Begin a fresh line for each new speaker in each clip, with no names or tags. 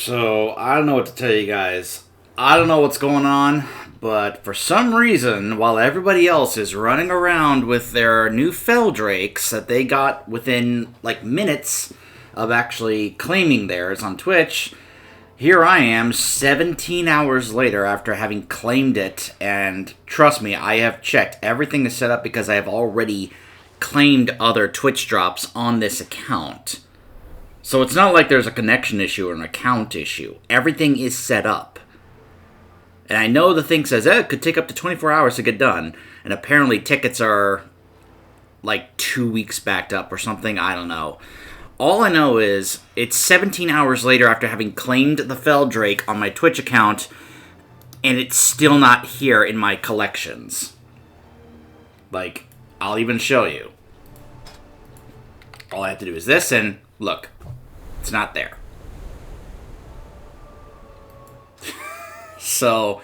So, I don't know what to tell you guys. I don't know what's going on, but for some reason, while everybody else is running around with their new fell drakes that they got within, like, minutes of actually claiming theirs on Twitch, here I am 17 hours later after having claimed it, and trust me, I have checked. Everything is set up because I have already claimed other Twitch drops on this account. So it's not like there's a connection issue or an account issue. Everything is set up. And I know the thing says, it could take up to 24 hours to get done. And apparently tickets are like 2 weeks backed up or something. I don't know. All I know is it's 17 hours later after having claimed the Fell Drake on my Twitch account. And it's still not here in my collections. Like, I'll even show you. All I have to do is this and look. It's not there. So,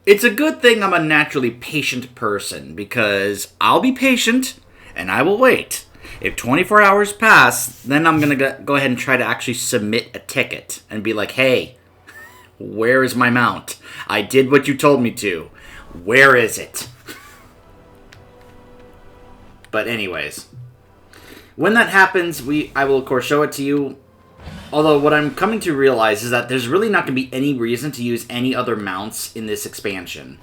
it's a good thing I'm a naturally patient person, because I'll be patient, and I will wait. If 24 hours pass, then I'm going to go ahead and try to actually submit a ticket, and be like, hey, where is my mount? I did what you told me to. Where is it? But anyways, when that happens, I will of course show it to you. Although what I'm coming to realize is that there's really not going to be any reason to use any other mounts in this expansion.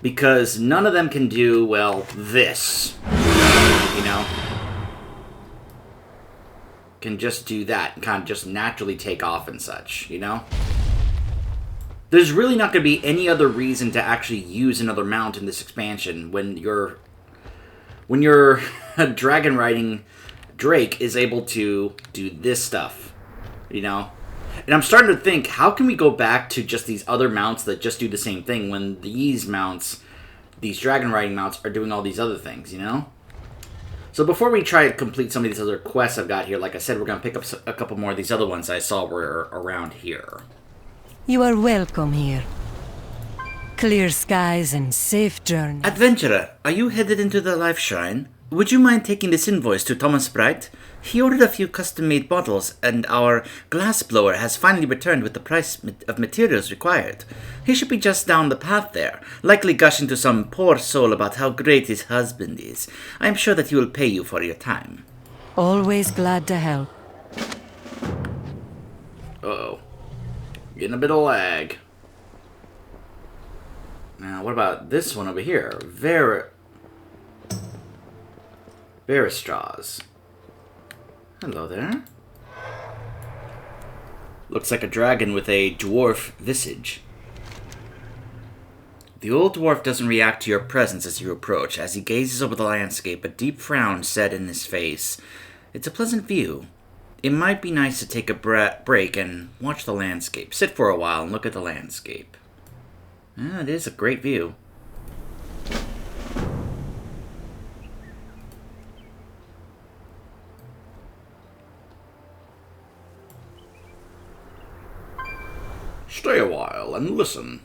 Because none of them can do, well, this. You know? Can just do that and kind of just naturally take off and such, you know? There's really not going to be any other reason to actually use another mount in this expansion when your dragon riding Drake is able to do this stuff. You know? And I'm starting to think, how can we go back to just these other mounts that just do the same thing when these mounts, these dragon riding mounts, are doing all these other things, you know? So before we try to complete some of these other quests I've got here, like I said, we're going to pick up a couple more of these other ones I saw were around here.
You are welcome here. Clear skies and safe journey.
Adventurer, are you headed into the Lifeshrine? Would you mind taking this invoice to Thomas Bright? He ordered a few custom-made bottles, and our glass blower has finally returned with the price of materials required. He should be just down the path there, likely gushing to some poor soul about how great his husband is. I am sure that he will pay you for your time.
Always glad to help.
Uh-oh. Getting a bit of lag. Now, what about this one over here? Veristraws. Hello there. Looks like a dragon with a dwarf visage. The old dwarf doesn't react to your presence as you approach. As he gazes over the landscape, a deep frown set in his face. It's a pleasant view. It might be nice to take a break and watch the landscape. Sit for a while and look at the landscape. It is a great view. Stay a while and listen.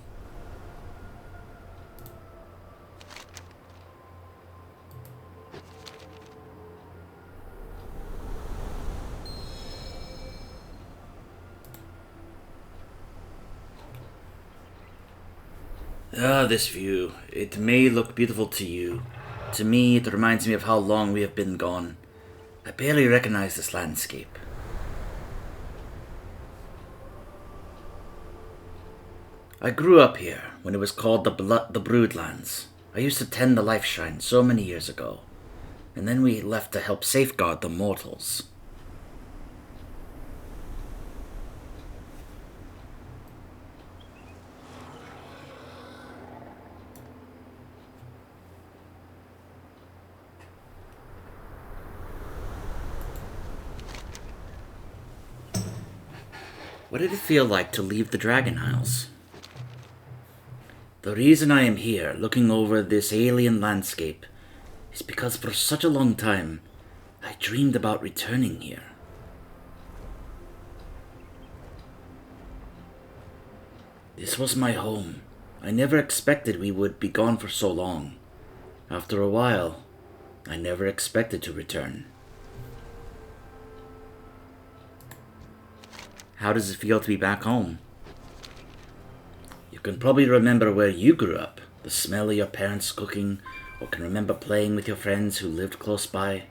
This view. It may look beautiful to you. To me, it reminds me of how long we have been gone. I barely recognize this landscape. I grew up here when it was called the Broodlands. I used to tend the Lifeshrine so many years ago. And then we left to help safeguard the mortals. What did it feel like to leave the Dragon Isles? The reason I am here, looking over this alien landscape, is because for such a long time, I dreamed about returning here. This was my home. I never expected we would be gone for so long. After a while, I never expected to return. How does it feel to be back home? You can probably remember where you grew up, the smell of your parents' cooking, or can remember playing with your friends who lived close by.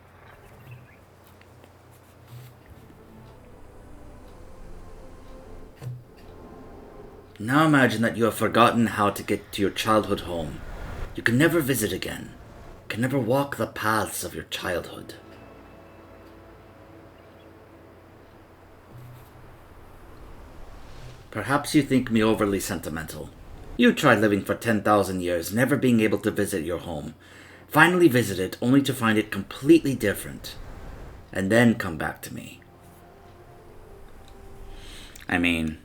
Now imagine that you have forgotten how to get to your childhood home. You can never visit again. You can never walk the paths of your childhood. Perhaps you think me overly sentimental. You tried living for 10,000 years, never being able to visit your home. Finally visit it, only to find it completely different. And then come back to me. I mean,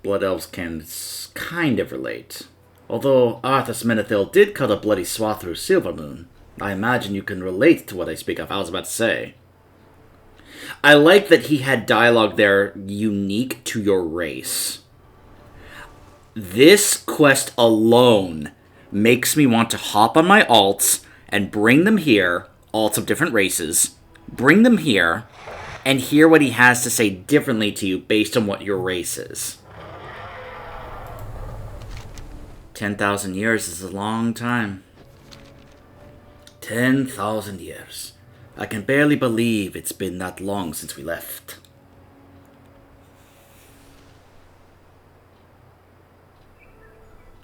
Blood Elves can kind of relate. Although Arthas Menethil did cut a bloody swath through Silvermoon, I imagine you can relate to what I speak of. I was about to say. I like that he had dialogue there unique to your race. This quest alone makes me want to hop on my alts and bring them here, alts of different races, bring them here, and hear what he has to say differently to you based on what your race is. 10,000 years is a long time. 10,000 years. I can barely believe it's been that long since we left.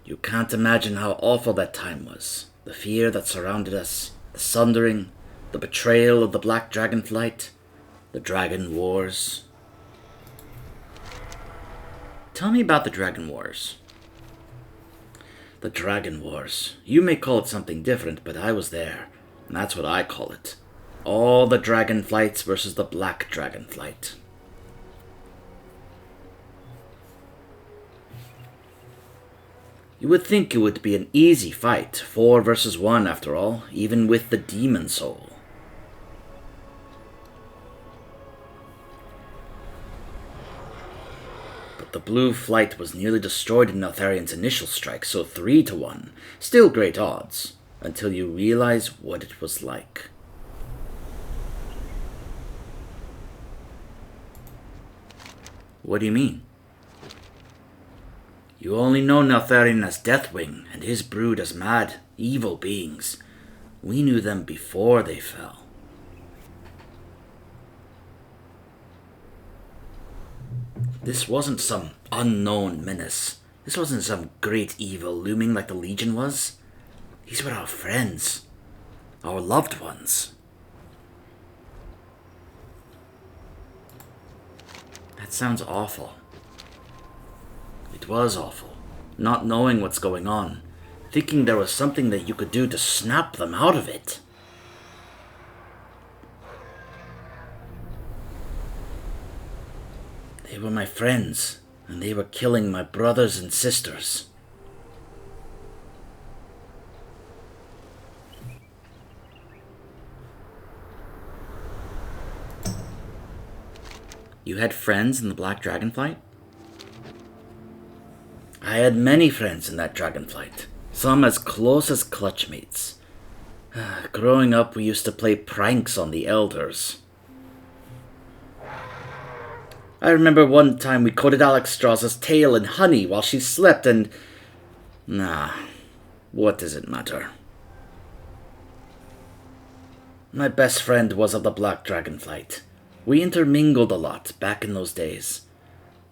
You can't imagine how awful that time was. The fear that surrounded us, the sundering, the betrayal of the Black Dragonflight, the Dragon Wars. Tell me about the Dragon Wars. The Dragon Wars. You may call it something different, but I was there, and that's what I call it. All the Dragonflights versus the Black Dragonflight. You would think it would be an easy fight, 4 versus 1 after all, even with the Demon Soul. But the Blue Flight was nearly destroyed in Neltharion's initial strike, so 3 to 1. Still great odds, until you realize what it was like. What do you mean? You only know Neltharion as Deathwing, and his brood as mad, evil beings. We knew them before they fell. This wasn't some unknown menace. This wasn't some great evil looming like the Legion was. These were our friends. Our loved ones. That sounds awful. It was awful. Not knowing what's going on. Thinking there was something that you could do to snap them out of it. They were my friends, and they were killing my brothers and sisters. You had friends in the Black Dragonflight? I had many friends in that Dragonflight, some as close as clutchmates. Growing up, we used to play pranks on the elders. I remember one time we coated Alexstrasza's tail in honey while she slept and... Nah, what does it matter? My best friend was of the Black Dragonflight. We intermingled a lot back in those days.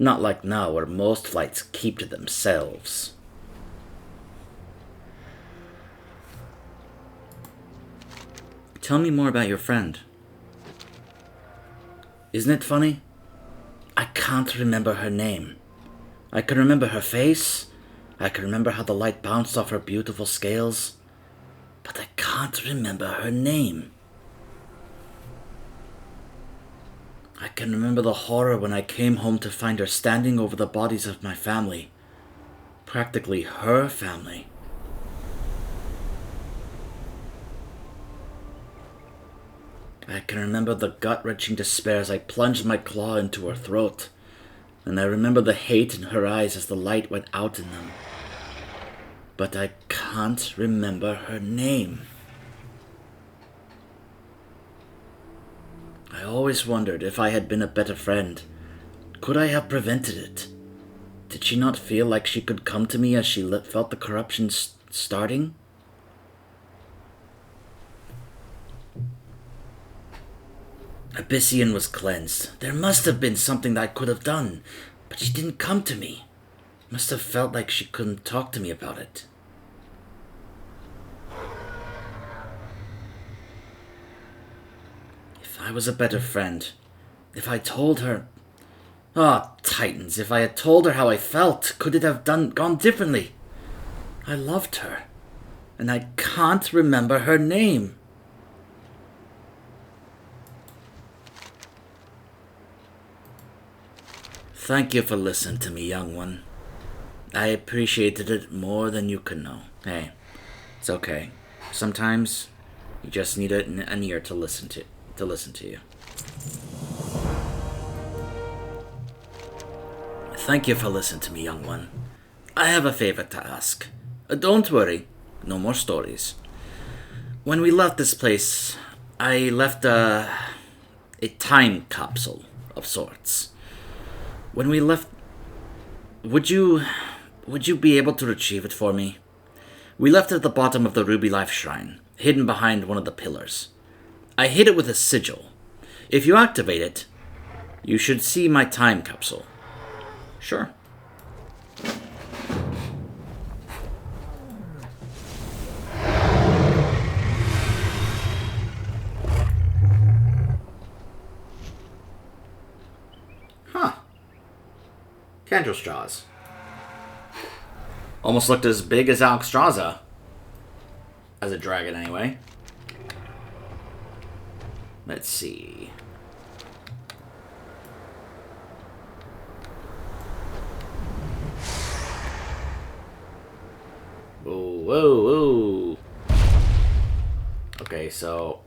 Not like now, where most flights keep to themselves. Tell me more about your friend. Isn't it funny? I can't remember her name. I can remember her face. I can remember how the light bounced off her beautiful scales. But I can't remember her name. I can remember the horror when I came home to find her standing over the bodies of my family. Practically her family. I can remember the gut-wrenching despair as I plunged my claw into her throat. And I remember the hate in her eyes as the light went out in them. But I can't remember her name. I always wondered if I had been a better friend, Could I have prevented it? Did she not feel like she could come to me as she felt the corruption starting? Abyssian was cleansed. There must have been something that I could have done, but she didn't come to me. Must have felt like she couldn't talk to me about it. If I was a better friend, if I told her... Ah, Titans, if I had told her how I felt, could it have gone differently? I loved her, and I can't remember her name. Thank you for listening to me, young one. I appreciated it more than you could know. Hey, it's okay. Sometimes you just need an ear to listen to you. Thank you for listening to me, young one. I have a favor to ask. Don't worry, no more stories. When we left this place, I left a time capsule of sorts. When we left, would you be able to retrieve it for me? We left it at the bottom of the Ruby Lifeshrine, hidden behind one of the pillars. I hid it with a sigil. If you activate it, you should see my time capsule. Sure. Huh. Candle straws. Almost looked as big as Alexstrasza. As a dragon, anyway. Let's see. Whoa, whoa, whoa. Okay, so...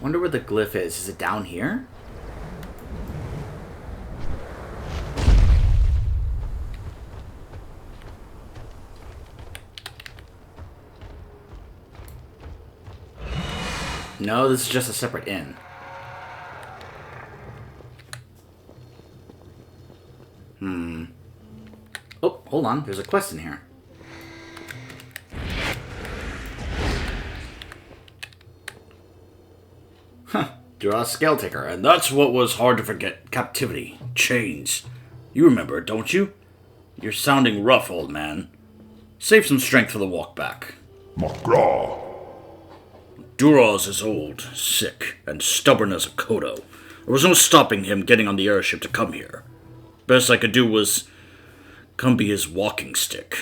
Wonder where the glyph is. Is it down here? No, this is just a separate inn. Oh, hold on. There's a quest in here. You're a scale taker, and that's what was hard to forget. Captivity. Chains. You remember, don't you? You're sounding rough, old man. Save some strength for the walk back.
Magra.
Duraz is old, sick, and stubborn as a kodo. There was no stopping him getting on the airship to come here. Best I could do was come be his walking stick.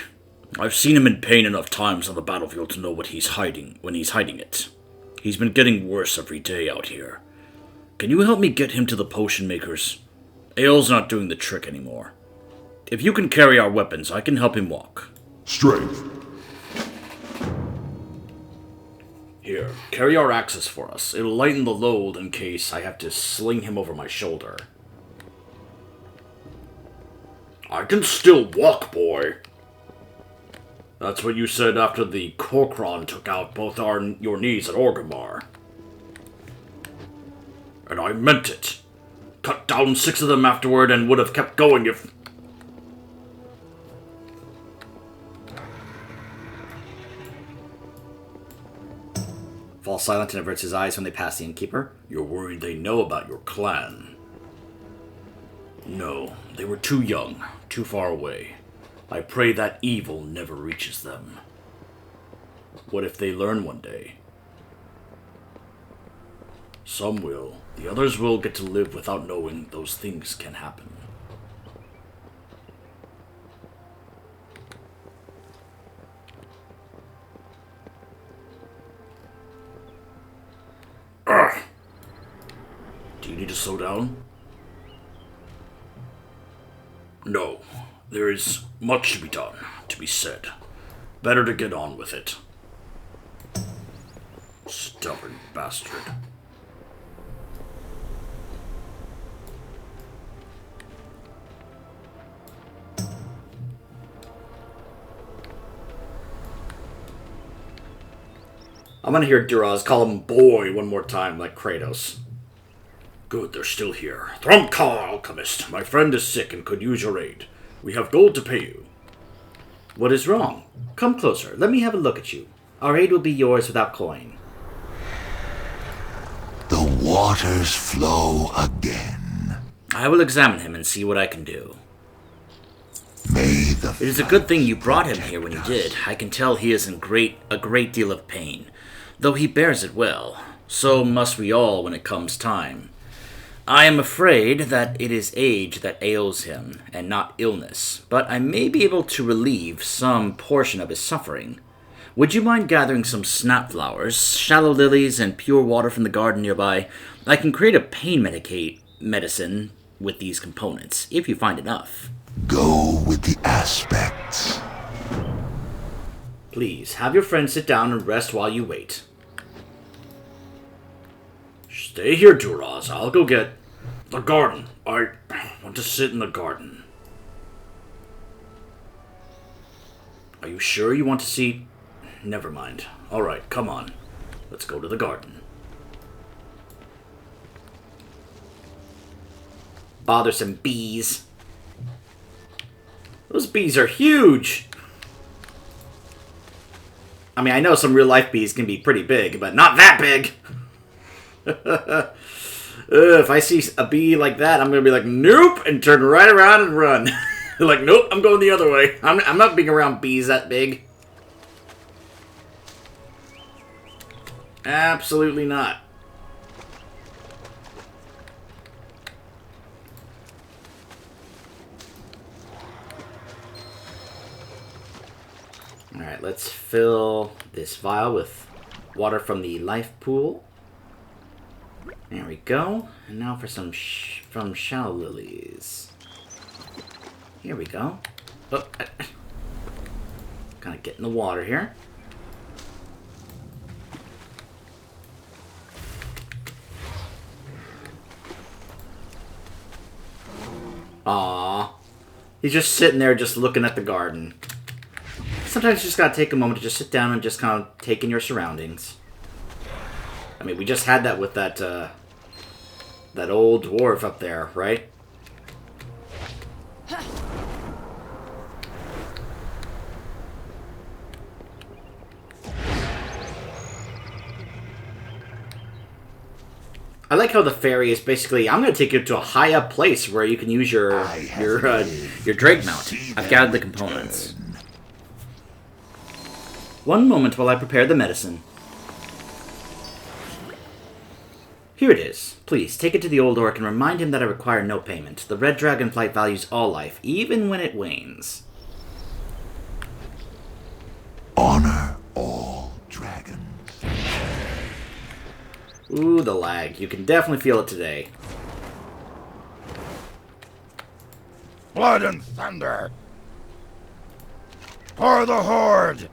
I've seen him in pain enough times on the battlefield to know what he's hiding when he's hiding it. He's been getting worse every day out here. Can you help me get him to the potion makers? Ale's not doing the trick anymore. If you can carry our weapons, I can help him walk.
Strength.
Here, carry our axes for us. It'll lighten the load in case I have to sling him over my shoulder. I can still walk, boy. That's what you said after the Korkron took out both your knees at Orgrimmar. And I meant it. Cut down 6 of them afterward and would have kept going if... Falls silent and averts his eyes when they pass the innkeeper. You're worried they know about your clan. No, they were too young, too far away. I pray that evil never reaches them. What if they learn one day? Some will. The others will get to live without knowing those things can happen. Ugh. Do you need to slow down? No, there is much to be done, to be said. Better to get on with it. Stubborn bastard. I'm gonna hear Duraz call him boy one more time, like Kratos. Good, they're still here. Thrumkar, alchemist. My friend is sick and could use your aid. We have gold to pay you. What is wrong? Come closer. Let me have a look at you. Our aid will be yours without coin.
The waters flow again.
I will examine him and see what I can do.
May the
It is a good thing you brought him here when you did. I can tell he is in a great deal of pain, though he bears it well. So must we all when it comes time. I am afraid that it is age that ails him, and not illness, but I may be able to relieve some portion of his suffering. Would you mind gathering some snap flowers, shallow lilies, and pure water from the garden nearby? I can create a pain medicine with these components, if you find enough.
Go with the aspects.
Please, have your friend sit down and rest while you wait. Stay here, Duraz. I'll go get the garden. I want to sit in the garden. Are you sure you want to see? Never mind. Alright, come on. Let's go to the garden. Bothersome bees. Those bees are huge! I mean, I know some real-life bees can be pretty big, but not that big! If I see a bee like that, I'm gonna be like, nope, and turn right around and run. Like, nope, I'm going the other way. I'm not being around bees that big. Absolutely not. Alright, let's fill this vial with water from the life pool. There we go. And now for some from shallow lilies. Here we go. Oh, kind of get in the water here. Aww. He's just sitting there just looking at the garden. Sometimes you just gotta take a moment to just sit down and just kind of take in your surroundings. I mean, we just had that with that, that old dwarf up there, right? I like how the fairy is basically, I'm going to take you to a high up place where you can use your Drake mount. I've gathered the components. One moment while I prepare the medicine. Here it is. Please, take it to the old orc and remind him that I require no payment. The red dragonflight values all life, even when it wanes.
Honor all dragons.
Ooh, the lag. You can definitely feel it today.
Blood and thunder! For the Horde!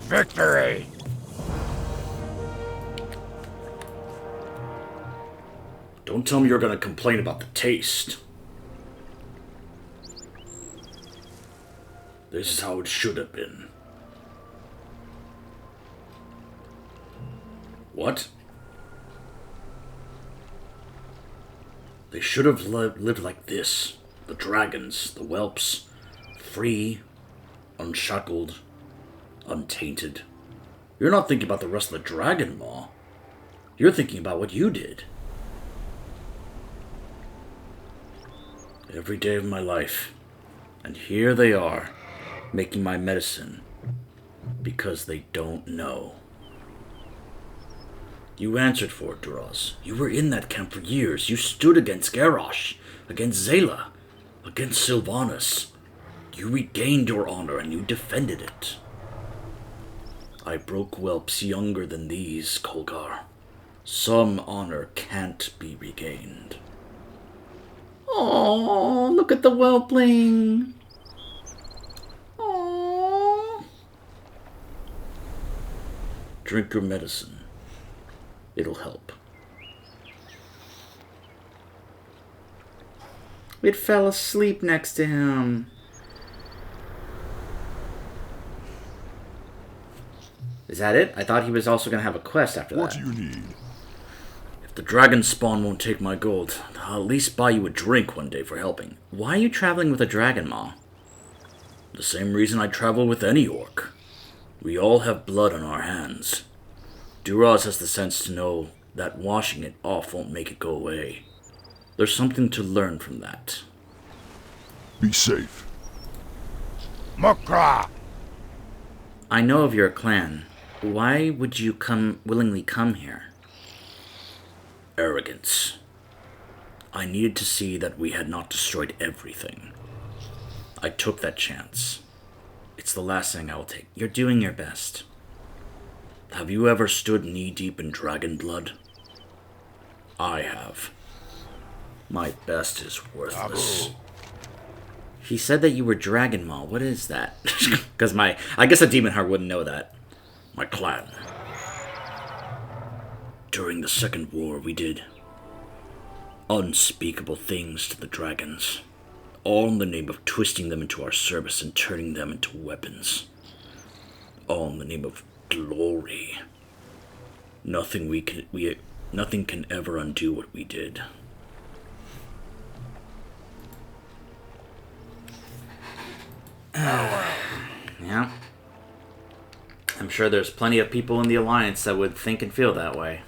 Victory!
Don't tell me you're going to complain about the taste. This is how it should have been. What? They should have lived like this. The dragons, the whelps. Free, unshackled, untainted. You're not thinking about the rest of the dragon maw. You're thinking about what you did. Every day of my life. And here they are, making my medicine. Because they don't know. You answered for it, Duraz. You were in that camp for years. You stood against Garrosh, against Zayla, against Sylvanas. You regained your honor and you defended it. I broke whelps younger than these, Kolgar. Some honor can't be regained. Oh, look at the whelpling. Oh. Drink your medicine. It'll help. It fell asleep next to him. Is that it? I thought he was also going to have a quest after that.
What do you need?
If the dragon spawn won't take my gold, I'll at least buy you a drink one day for helping. Why are you traveling with a dragon maw? The same reason I travel with any orc. We all have blood on our hands. Duras has the sense to know that washing it off won't make it go away. There's something to learn from that.
Be safe.
Mukra!
I know of your clan. Why would you willingly come here? Arrogance. I needed to see that we had not destroyed everything. I took that chance. It's the last thing I will take. You're doing your best. Have you ever stood knee-deep in dragon blood? I have. My best is worthless. He said that you were Dragon Maw. What is that? Because I guess a demon heart wouldn't know that. My clan. During the Second War, we did unspeakable things to the dragons. All in the name of twisting them into our service and turning them into weapons. All in the name of glory. Nothing can ever undo what we did. Yeah. I'm sure there's plenty of people in the Alliance that would think and feel that way.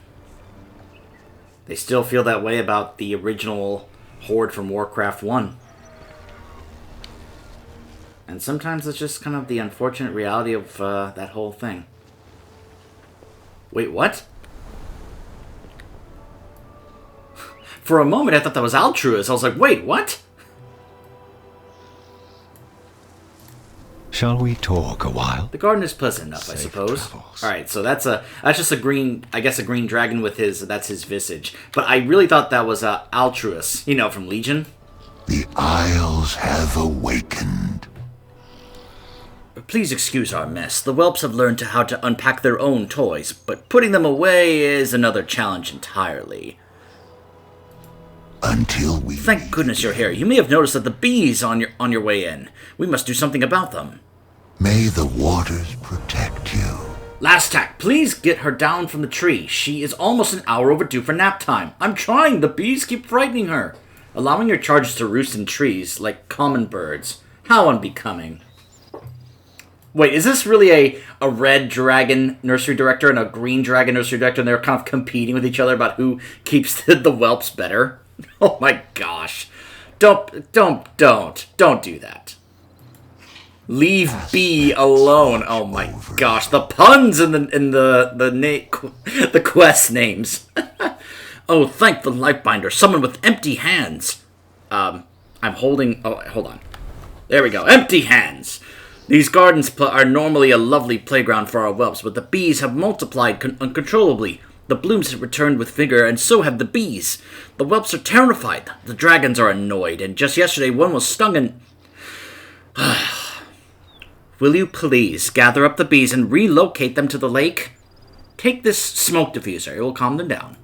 They still feel that way about the original Horde from Warcraft 1. And sometimes it's just kind of the unfortunate reality of that whole thing. Wait, what? For a moment I thought that was altruist. I was like, wait, what?
Shall we talk a while?
The garden is pleasant enough, I
Safe
suppose.
travels.
Alright, so that's just a green, I guess a green dragon with that's his visage. But I really thought that was altruist, you know, from Legion.
The Isles have awakened.
Please excuse our mess. The whelps have learned how to unpack their own toys, but putting them away is another challenge entirely.
Until we
Thank goodness you're here. You may have noticed that the bees on your way in. We must do something about them.
May the waters protect you.
Last tack, please get her down from the tree. She is almost an hour overdue for nap time. I'm trying. The bees keep frightening her. Allowing your charges to roost in trees like common birds. How unbecoming. Wait, is this really a red dragon nursery director and a green dragon nursery director, and they're kind of competing with each other about who keeps the whelps better? Oh my gosh. Don't do that. Leave B alone. Oh my gosh, the puns in the quest names. Oh, thank the Lifebinder, someone with empty hands. I'm holding. Oh, hold on. There we go. Empty hands. These gardens are normally a lovely playground for our whelps, but the bees have multiplied uncontrollably. The blooms have returned with vigor, and so have the bees. The whelps are terrified. The dragons are annoyed, and just yesterday one was stung and... Will you please gather up the bees and relocate them to the lake? Take this smoke diffuser. It will calm them down.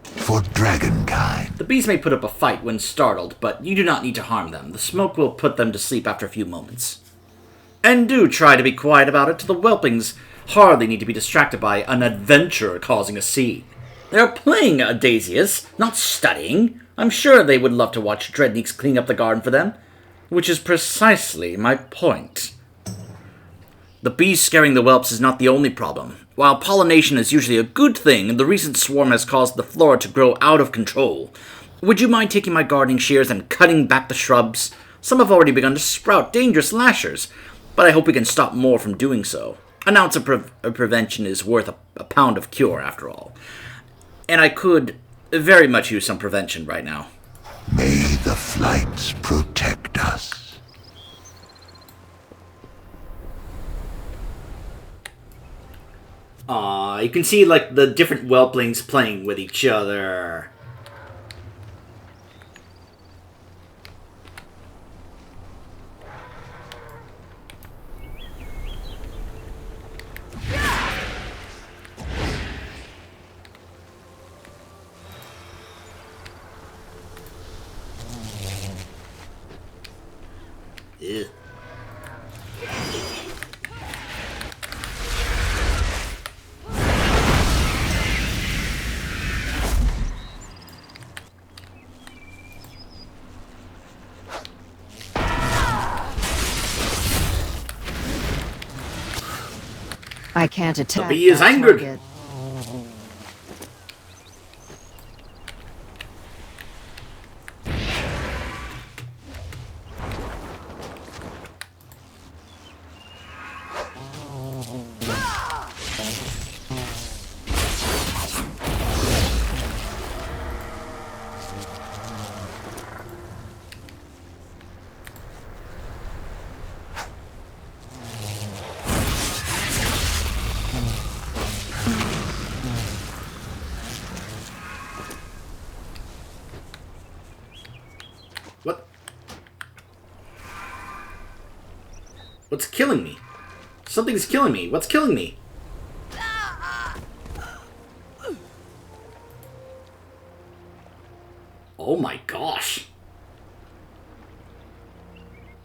For dragonkind.
The bees may put up a fight when startled, but you do not need to harm them. The smoke will put them to sleep after a few moments. And do try to be quiet about it. The whelpings hardly need to be distracted by an adventurer causing a scene. They're playing Daisius, not studying. I'm sure they would love to watch Dreadneeks clean up the garden for them, which is precisely my point. The bees scaring the whelps is not the only problem. While pollination is usually a good thing, the recent swarm has caused the flora to grow out of control. Would you mind taking my gardening shears and cutting back the shrubs? Some have already begun to sprout dangerous lashers, but I hope we can stop more from doing so. An ounce of prevention is worth a pound of cure, after all. And I could very much use some prevention right now.
May the flights protect us.
Aw, you can see, like, the different whelplings playing with each other. Ew.
I can't attack.
The bee is
that
angered.
target.
What? What's killing me? Something's killing me. What's killing me? Oh my gosh.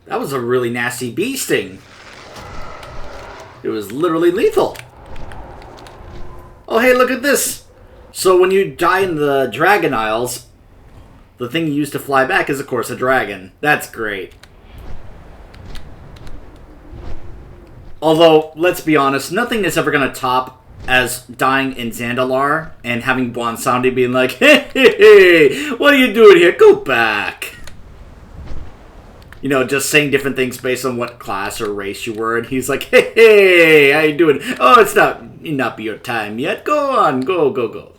That was a really nasty bee sting. It was literally lethal. Oh hey, look at this! So when you die in the Dragon Isles, the thing you use to fly back is, of course, a dragon. That's great. Although, let's be honest, nothing is ever going to top as dying in Zandalar and having Bonsandi being like, hey, what are you doing here? Go back. You know, just saying different things based on what class or race you were. And he's like, hey, how you doing? Oh, it's not your time yet. Go on, go, go, go.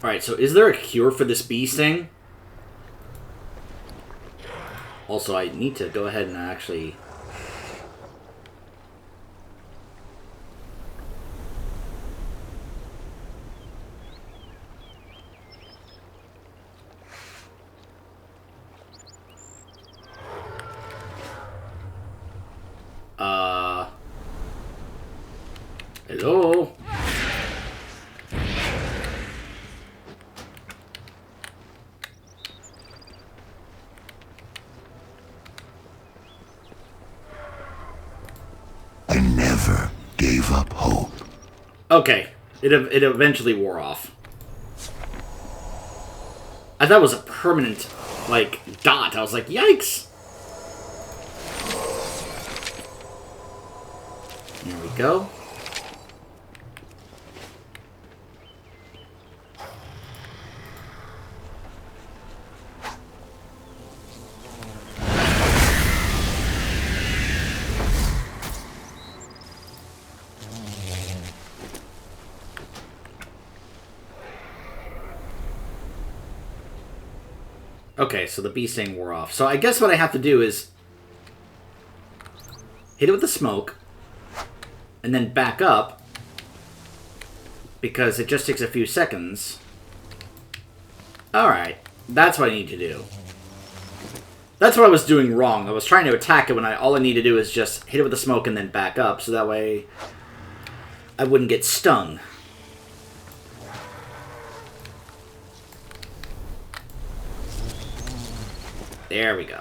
Alright, so is there a cure for this bee sting? Also, I need to go ahead and actually... Hello?
I never gave up hope.
Okay, it eventually wore off. I thought it was a permanent, like, dot. I was like, yikes! There we go. Okay, so the bee sting wore off. So I guess what I have to do is hit it with the smoke and then back up because it just takes a few seconds. Alright, that's what I need to do. That's what I was doing wrong. I was trying to attack it when all I need to do is just hit it with the smoke and then back up so that way I wouldn't get stung. There we go.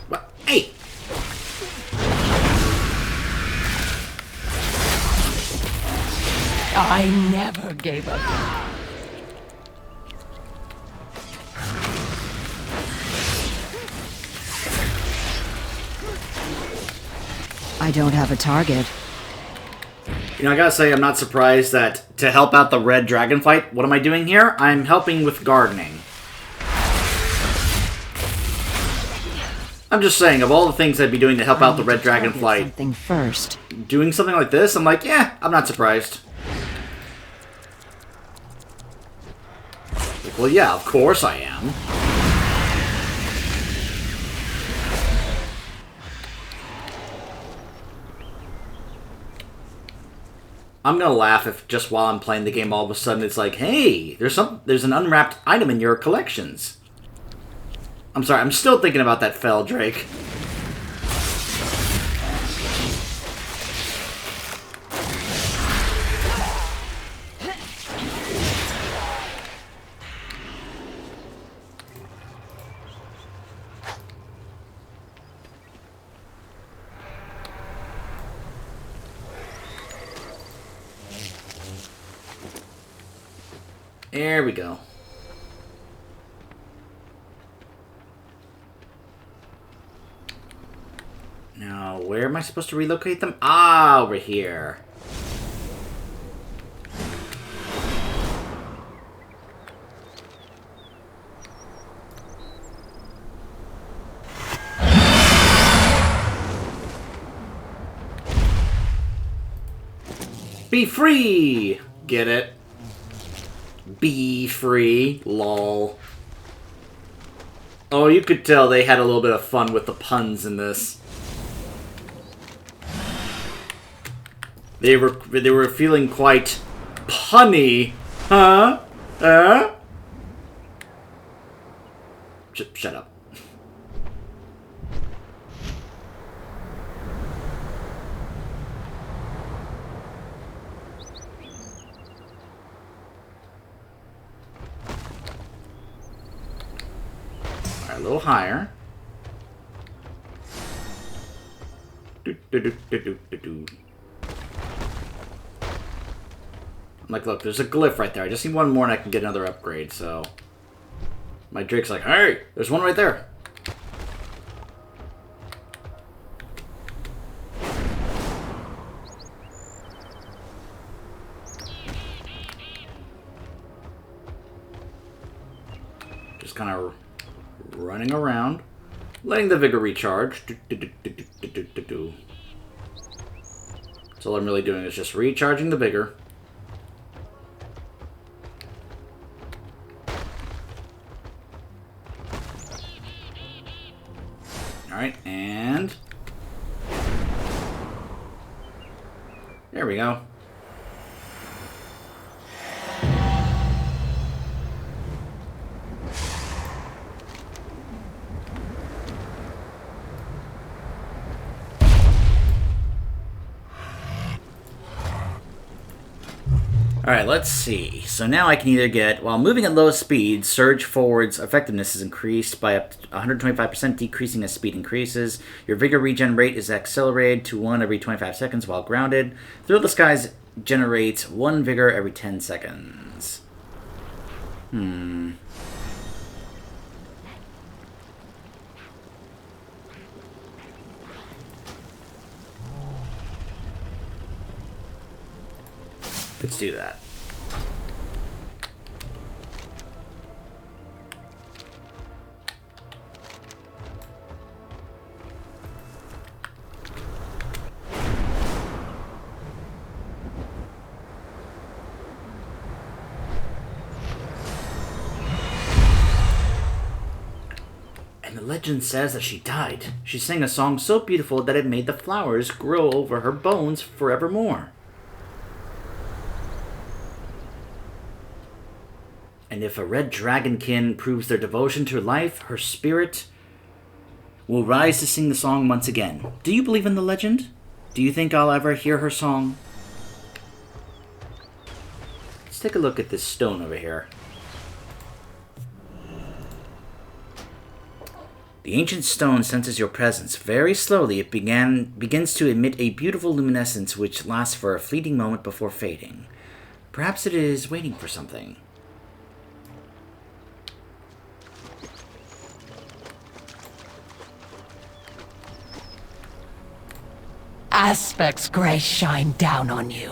What? Hey!
I never gave up.
I don't have a target.
You know, I gotta say, I'm not surprised that to help out the red Dragonflight, what am I doing here? I'm helping with gardening. I'm just saying, of all the things I'd be doing to help out the Red Dragonflight,
Something first.
doing something like this, I'm like, yeah, I'm not surprised. Like, well, yeah, of course I am. I'm gonna laugh if just while I'm playing the game, all of a sudden it's like, hey, there's an unwrapped item in your collections. I'm sorry, I'm still thinking about that fell Drake. There we go. Now, where am I supposed to relocate them? Ah, over here. Be free! Get it? Be free. Lol. Oh, you could tell they had a little bit of fun with the puns in this. They were feeling quite punny. Huh? Shut up. Alright, a little higher. I'm like, look, there's a glyph right there. I just need one more and I can get another upgrade, so... My Drake's like, hey, there's one right there. Just kind of running around, letting the vigor recharge. So all I'm really doing is just recharging the vigor. Alright, and... there we go. Alright, let's see. So now I can either get, while moving at low speed, Surge Forward's effectiveness is increased by up to 125%, decreasing as speed increases. Your Vigor regen rate is accelerated to 1 every 25 seconds while grounded. Thrill the Skies generates 1 Vigor every 10 seconds. Let's do that. And the legend says that she died. She sang a song so beautiful that it made the flowers grow over her bones forevermore. And if a red dragonkin proves their devotion to life, her spirit will rise to sing the song once again. Do you believe in the legend? Do you think I'll ever hear her song? Let's take a look at this stone over here. The ancient stone senses your presence. Very slowly, it begins to emit a beautiful luminescence which lasts for a fleeting moment before fading. Perhaps it is waiting for something.
Aspect's grace shine down on you.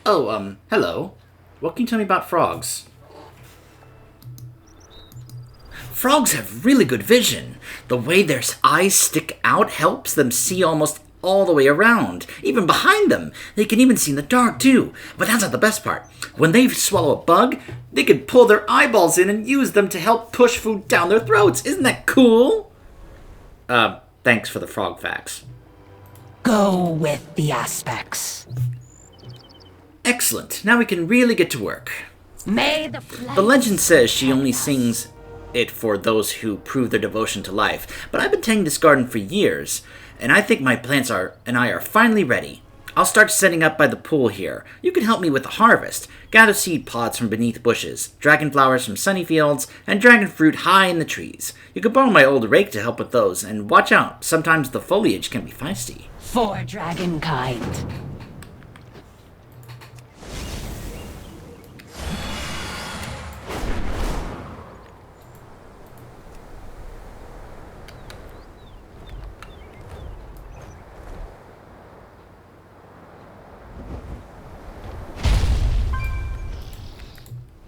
Oh, hello. What can you tell me about frogs? Frogs have really good vision. The way their eyes stick out helps them see almost all the way around, even behind them. They can even see in the dark, too. But that's not the best part. When they swallow a bug, they can pull their eyeballs in and use them to help push food down their throats. Isn't that cool? Thanks for the frog facts.
Go with the aspects.
Excellent. Now we can really get to work.
May the
The legend says she only sings it for those who prove their devotion to life, but I've been tending this garden for years, and I think my plants and I are finally ready. I'll start setting up by the pool here. You can help me with the harvest. Gather seed pods from beneath bushes, dragon flowers from sunny fields, and dragon fruit high in the trees. You could borrow my old rake to help with those, and watch out, sometimes the foliage can be feisty.
For dragonkind.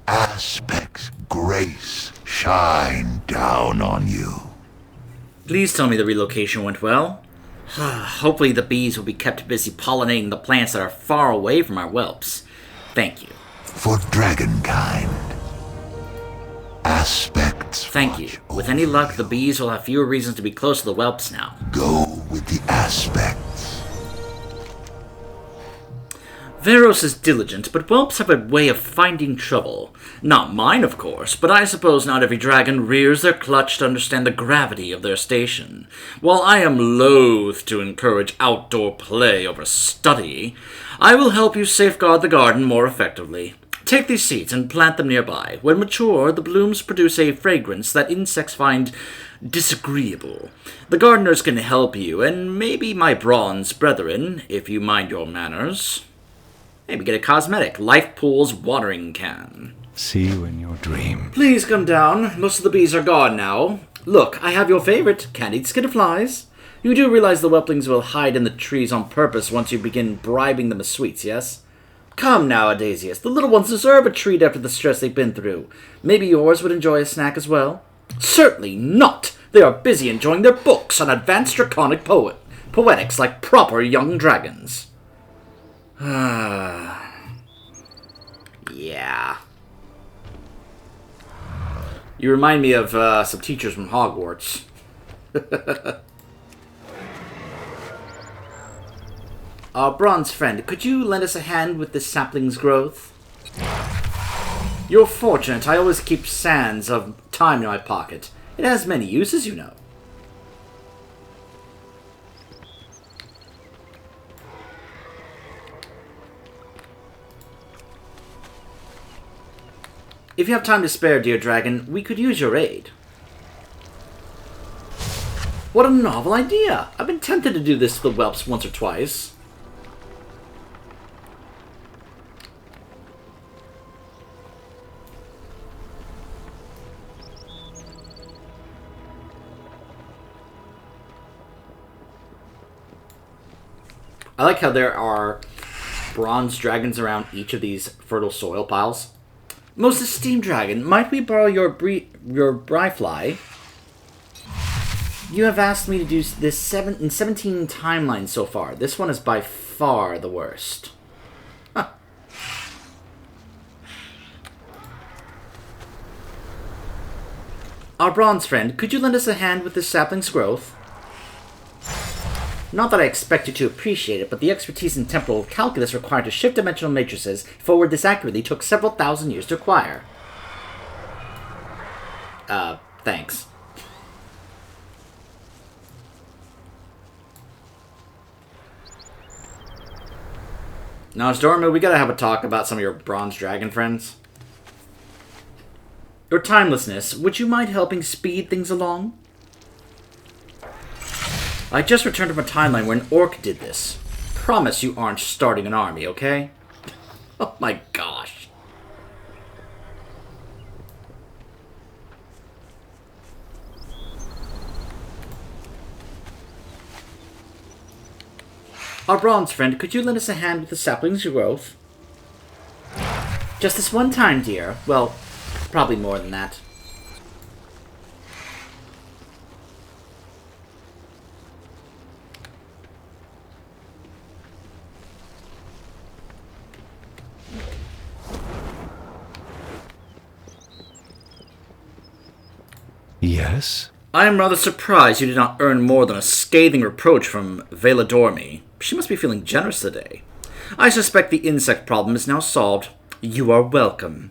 Aspect's grace shine down on you.
Please tell me the relocation went well. Hopefully the bees will be kept busy pollinating the plants that are far away from our whelps. Thank you.
For dragonkind. Aspects.
Thank you. With any luck, the bees will have fewer reasons to be close to the whelps now.
Go with the aspects.
Veros is diligent, but whelps have a way of finding trouble. Not mine, of course, but I suppose not every dragon rears their clutch to understand the gravity of their station. While I am loath to encourage outdoor play over study, I will help you safeguard the garden more effectively. Take these seeds and plant them nearby. When mature, the blooms produce a fragrance that insects find disagreeable. The gardeners can help you, and maybe my bronze brethren, if you mind your manners. Maybe get a cosmetic, Life Pool's watering can.
See you in your dream.
Please come down. Most of the bees are gone now. Look, I have your favorite, candied skitterflies. You do realize the whelplings will hide in the trees on purpose once you begin bribing them with sweets, yes? Come now, Adasius. The little ones deserve a treat after the stress they've been through. Maybe yours would enjoy a snack as well? Certainly not. They are busy enjoying their books on advanced draconic poetics like proper young dragons. Yeah. You remind me of some teachers from Hogwarts. Our bronze friend, could you lend us a hand with this sapling's growth? You're fortunate. I always keep sands of time in my pocket. It has many uses, you know. If you have time to spare, dear dragon, we could use your aid. What a novel idea! I've been tempted to do this to the whelps once or twice. I like how there are bronze dragons around each of these fertile soil piles. Most esteemed dragon, might we borrow your bryfly? You have asked me to do this in 17 timelines so far. This one is by far the worst. Huh. Our bronze friend, could you lend us a hand with this sapling's growth? Not that I expect you to appreciate it, but the expertise in temporal calculus required to shift dimensional matrices forward this accurately took several thousand years to acquire. Thanks. Now, Stormy, we gotta have a talk about some of your bronze dragon friends. Your timelessness, would you mind helping speed things along? I just returned from a timeline where an orc did this. Promise you aren't starting an army, okay? Oh my gosh. Our bronze friend, could you lend us a hand with the sapling's growth? Just this one time, dear. Well, probably more than that.
Yes?
I am rather surprised you did not earn more than a scathing reproach from Veladormi. She must be feeling generous today. I suspect the insect problem is now solved. You are welcome.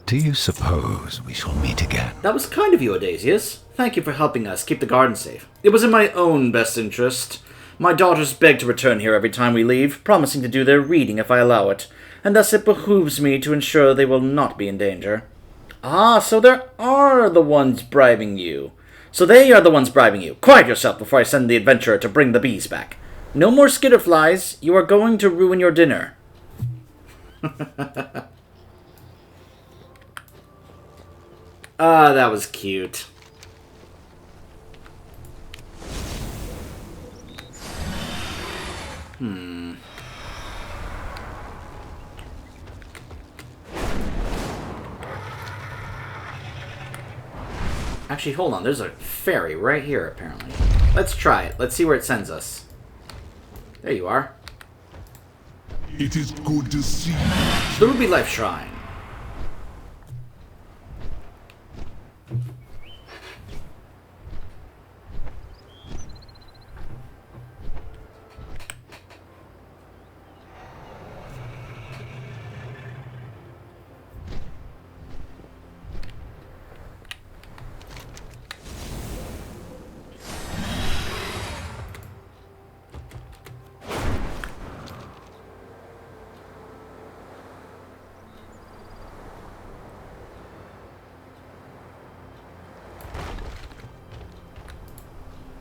Do you suppose we shall meet again?
That was kind of you, Odasius. Thank you for helping us keep the garden safe. It was in my own best interest. My daughters beg to return here every time we leave, promising to do their reading if I allow it, and thus it behooves me to ensure they will not be in danger. Ah, so there are the ones bribing you. So they are the ones bribing you. Quiet yourself before I send the adventurer to bring the bees back. No more skitterflies. You are going to ruin your dinner. Ah, that was cute. Actually, hold on. There's a ferry right here, apparently. Let's try it. Let's see where it sends us. There you are.
It is good to see you.
The Ruby Lifeshrine.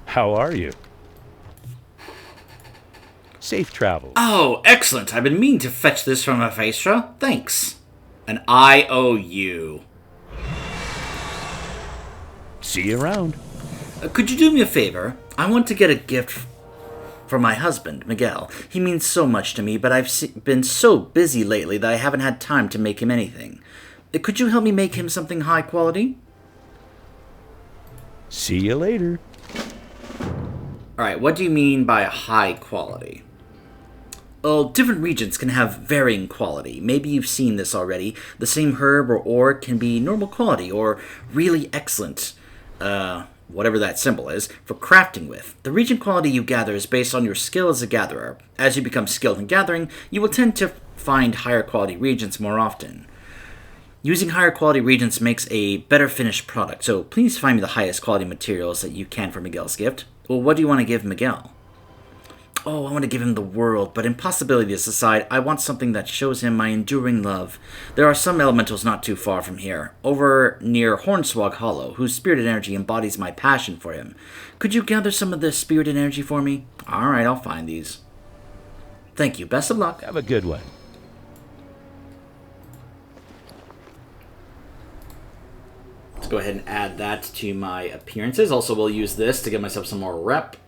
How are you? Safe travels.
Oh, excellent. I've been meaning to fetch this from Aphaestra. Thanks. An IOU.
See you around.
Could you do me a favor? I want to get a gift for my husband, Miguel. He means so much to me, but I've been so busy lately that I haven't had time to make him anything. Could you help me make him something high quality?
See you later.
Alright, what do you mean by high quality? Well, different regions can have varying quality. Maybe you've seen this already. The same herb or ore can be normal quality or really excellent, whatever that symbol is, for crafting with. The region quality you gather is based on your skill as a gatherer. As you become skilled in gathering, you will tend to find higher quality regions more often. Using higher quality regions makes a better finished product, so please find me the highest quality materials that you can for Miguel's gift. Well, what do you want to give Miguel? Oh, I want to give him the world, but impossibilities aside, I want something that shows him my enduring love. There are some elementals not too far from here, over near Hornswog Hollow, whose spirited energy embodies my passion for him. Could you gather some of this spirited energy for me? Alright, I'll find these. Thank you. Best of luck.
Have a good one.
Let's go ahead and add that to my appearances. Also, we'll use this to give myself some more rep.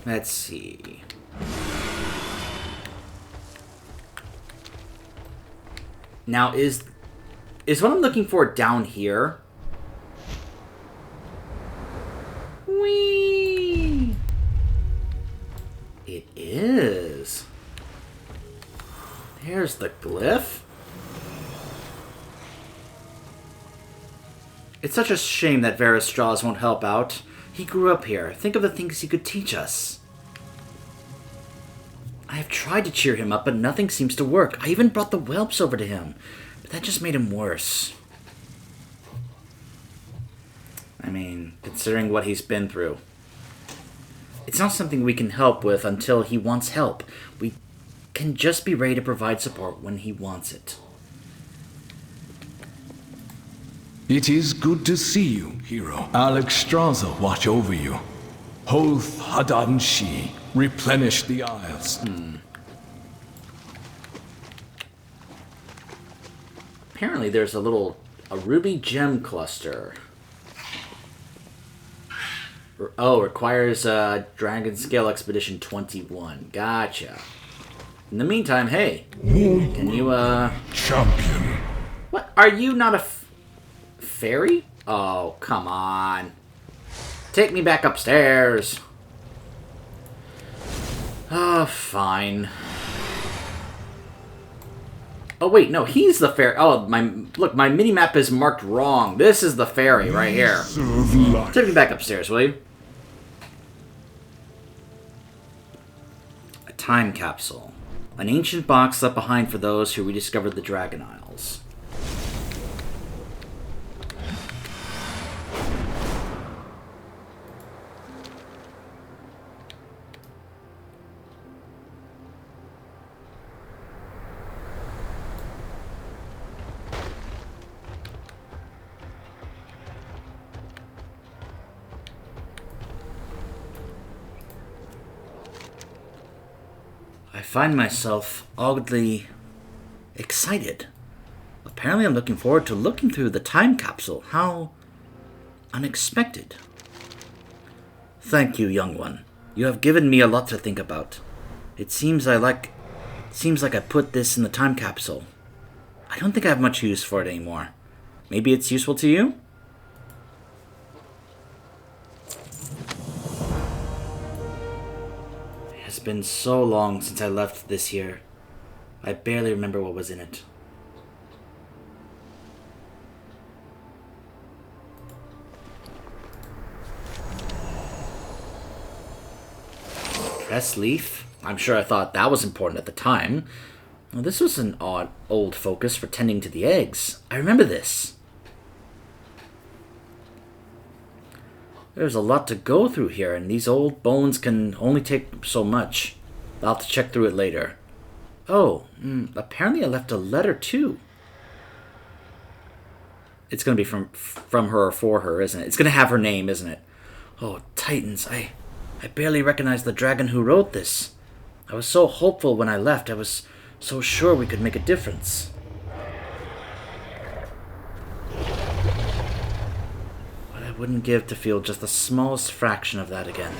Let's see. Now, is what I'm looking for down here? Whee! It is. There's the glyph. It's such a shame that Varus Straws won't help out. He grew up here. Think of the things he could teach us. I have tried to cheer him up, but nothing seems to work. I even brought the whelps over to him, but that just made him worse. I mean, considering what he's been through. It's not something we can help with until he wants help. We can just be ready to provide support when he wants it.
It is good to see you, hero. Alex Straza watch over you. Hoth Hadan Shi replenish the isles.
Apparently there's a ruby gem cluster. Oh, requires Dragon Scale Expedition 21. Gotcha. In the meantime, hey, can you,
Champion.
What? Are you not a fairy? Oh, come on. Take me back upstairs. Oh, fine. Oh, wait, no, he's the ferry. Oh, look, my mini-map is marked wrong. This is the ferry right here.
Serve life.
Take me back upstairs, will you? A time capsule. An ancient box left behind for those who rediscovered the Dragon Isles. I find myself oddly excited. Apparently I'm looking forward to looking through the time capsule. How unexpected. Thank you, young one. You have given me a lot to think about. It seems like I put this in the time capsule. I don't think I have much use for it anymore. Maybe it's useful to you? It's been so long since I left this here. I barely remember what was in it. Press leaf? I'm sure I thought that was important at the time. Well, this was an old focus for tending to the eggs. I remember this. There's a lot to go through here, and these old bones can only take so much. I'll have to check through it later. Oh, apparently I left a letter too. It's going to be from her or for her, isn't it? It's going to have her name, isn't it? Oh, Titans, I barely recognized the dragon who wrote this. I was so hopeful when I left. I was so sure we could make a difference. What I wouldn't give to feel just the smallest fraction of that again.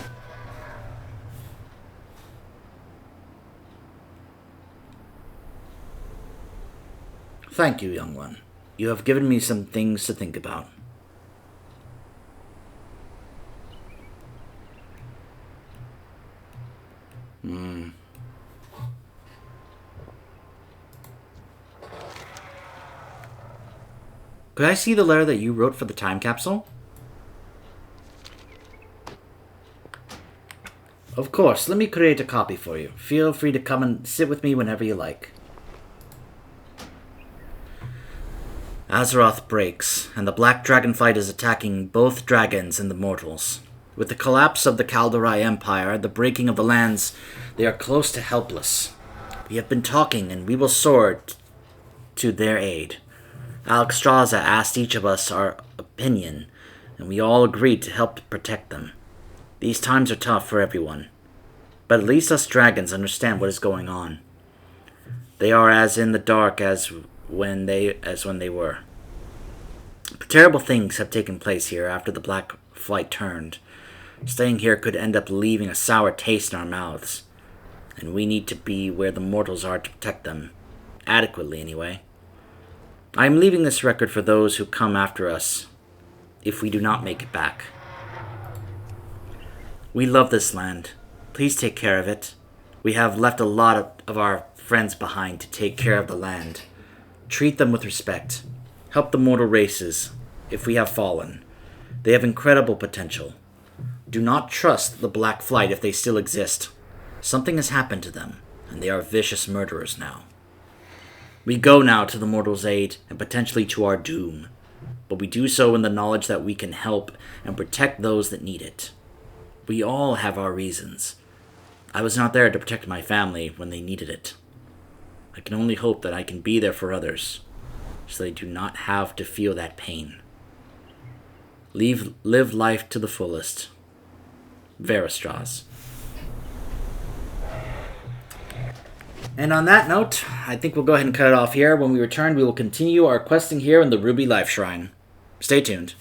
Thank you, young one. You have given me some things to think about. Could I see the letter that you wrote for the time capsule? Of course, let me create a copy for you. Feel free to come and sit with me whenever you like. Azeroth breaks, and the Black Dragonflight is attacking both dragons and the mortals. With the collapse of the Kalderai Empire, the breaking of the lands, they are close to helpless. We have been talking, and we will soar to their aid. Alexstrasza asked each of us our opinion, and we all agreed to help protect them. These times are tough for everyone, but at least us dragons understand what is going on. They are as in the dark as when they were. Terrible things have taken place here after the Black Flight turned. Staying here could end up leaving a sour taste in our mouths, and we need to be where the mortals are to protect them. Adequately, anyway. I am leaving this record for those who come after us, if we do not make it back. We love this land. Please take care of it. We have left a lot of our friends behind to take care of the land. Treat them with respect. Help the mortal races, if we have fallen. They have incredible potential. Do not trust the Black Flight if they still exist. Something has happened to them, and they are vicious murderers now. We go now to the mortals' aid, and potentially to our doom. But we do so in the knowledge that we can help and protect those that need it. We all have our reasons. I was not there to protect my family when they needed it. I can only hope that I can be there for others, so they do not have to feel that pain. Live life to the fullest. Veristraz. And on that note, I think we'll go ahead and cut it off here. When we return, we will continue our questing here in the Ruby Lifeshrine. Stay tuned.